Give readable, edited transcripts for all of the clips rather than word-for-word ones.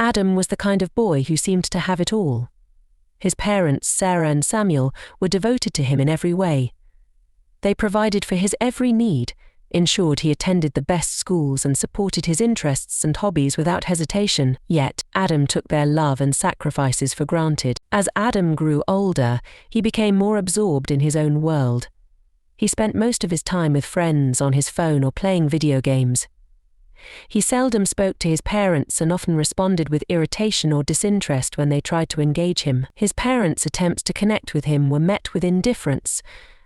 Adam was the kind of boy who seemed to have it all. His parents, Sarah and Samuel, were devoted to him in every way. They provided for his every need, ensured he attended the best schools and supported his interests and hobbies without hesitation. Yet, Adam took their love and sacrifices for granted. As Adam grew older, he became more absorbed in his own world. He spent most of his time with friends, on his phone or playing video games. He seldom spoke to his parents and often responded with irritation or disinterest when they tried to engage him. His parents' attempts to connect with him were met with indifference,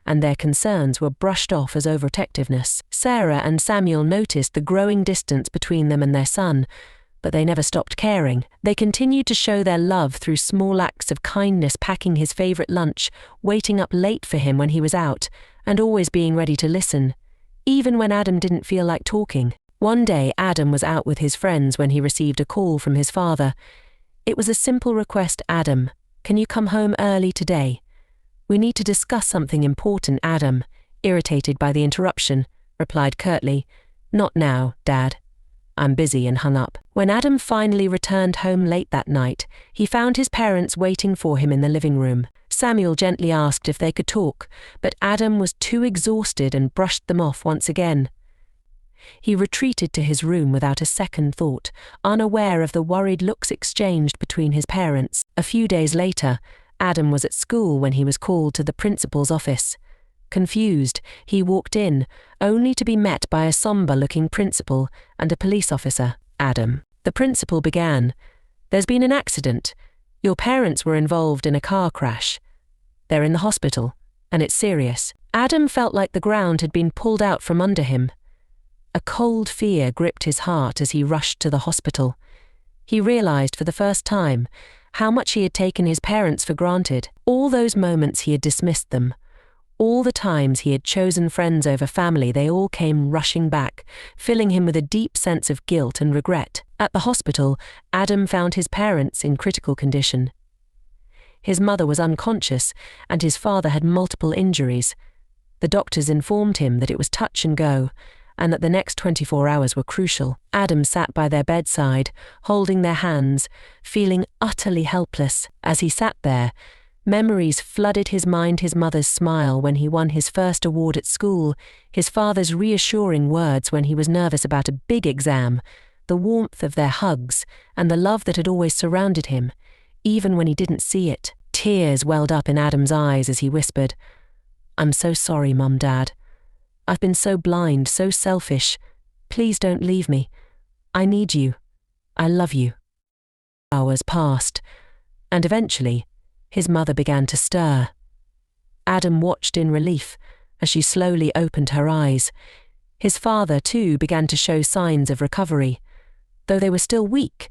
and their concerns were brushed off as overprotectiveness. Sarah and Samuel noticed the growing distance between them and their son, but they never stopped caring. They continued to show their love through small acts of kindness, packing his favorite lunch, waiting up late for him when he was out, and always being ready to listen, even when Adam didn't feel like talking. One day, Adam was out with his friends when he received a call from his father. It was a simple request. "Adam, can you come home early today? We need to discuss something important." Adam, irritated by the interruption, replied curtly, "Not now, Dad. I'm busy," and hung up. When Adam finally returned home late that night, he found his parents waiting for him in the living room. Samuel gently asked if they could talk, but Adam was too exhausted and brushed them off once again. He retreated to his room without a second thought, unaware of the worried looks exchanged between his parents. A few days later, Adam was at school when he was called to the principal's office. Confused, he walked in, only to be met by a somber-looking principal and a police officer. "Adam," the principal began, "there's been an accident. Your parents were involved in a car crash. They're in the hospital, and it's serious." Adam felt like the ground had been pulled out from under him. A cold fear gripped his heart as he rushed to the hospital. He realized for the first time how much he had taken his parents for granted. All those moments he had dismissed them. All the times he had chosen friends over family, they all came rushing back, filling him with a deep sense of guilt and regret. At the hospital, Adam found his parents in critical condition. His mother was unconscious, and his father had multiple injuries. The doctors informed him that it was touch and go, and that the next 24 hours were crucial. Adam sat by their bedside, holding their hands, feeling utterly helpless. As he sat there, memories flooded his mind: his mother's smile when he won his first award at school, his father's reassuring words when he was nervous about a big exam, the warmth of their hugs, and the love that had always surrounded him, even when he didn't see it. Tears welled up in Adam's eyes as he whispered, "I'm so sorry, Mum, Dad. I've been so blind, so selfish. Please don't leave me. I need you. I love you." Hours passed, and eventually, his mother began to stir. Adam watched in relief as she slowly opened her eyes. His father, too, began to show signs of recovery. Though they were still weak,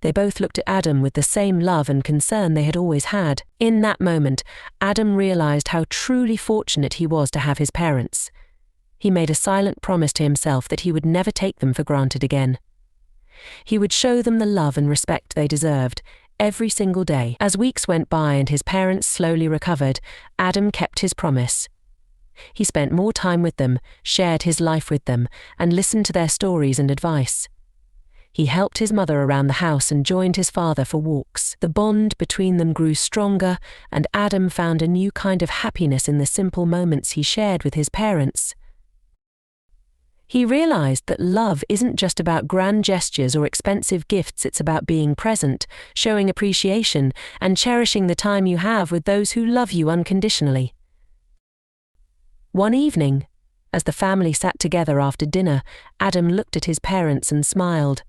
they both looked at Adam with the same love and concern they had always had. In that moment, Adam realized how truly fortunate he was to have his parents. He made a silent promise to himself that he would never take them for granted again. He would show them the love and respect they deserved, every single day. As weeks went by and his parents slowly recovered, Adam kept his promise. He spent more time with them, shared his life with them, and listened to their stories and advice. He helped his mother around the house and joined his father for walks. The bond between them grew stronger, and Adam found a new kind of happiness in the simple moments he shared with his parents. He realized that love isn't just about grand gestures or expensive gifts. It's about being present, showing appreciation, and cherishing the time you have with those who love you unconditionally. One evening, as the family sat together after dinner, Adam looked at his parents and smiled.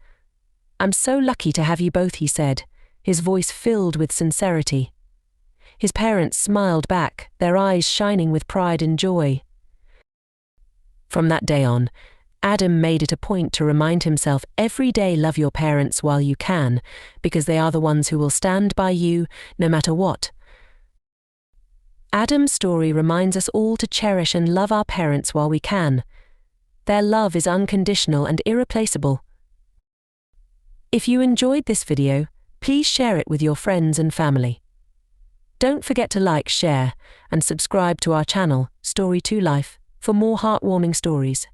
"I'm so lucky to have you both," he said, his voice filled with sincerity. His parents smiled back, their eyes shining with pride and joy. From that day on, Adam made it a point to remind himself every day: love your parents while you can, because they are the ones who will stand by you no matter what. Adam's story reminds us all to cherish and love our parents while we can. Their love is unconditional and irreplaceable. If you enjoyed this video, please share it with your friends and family. Don't forget to like, share, and subscribe to our channel, Story2life, for more heartwarming stories.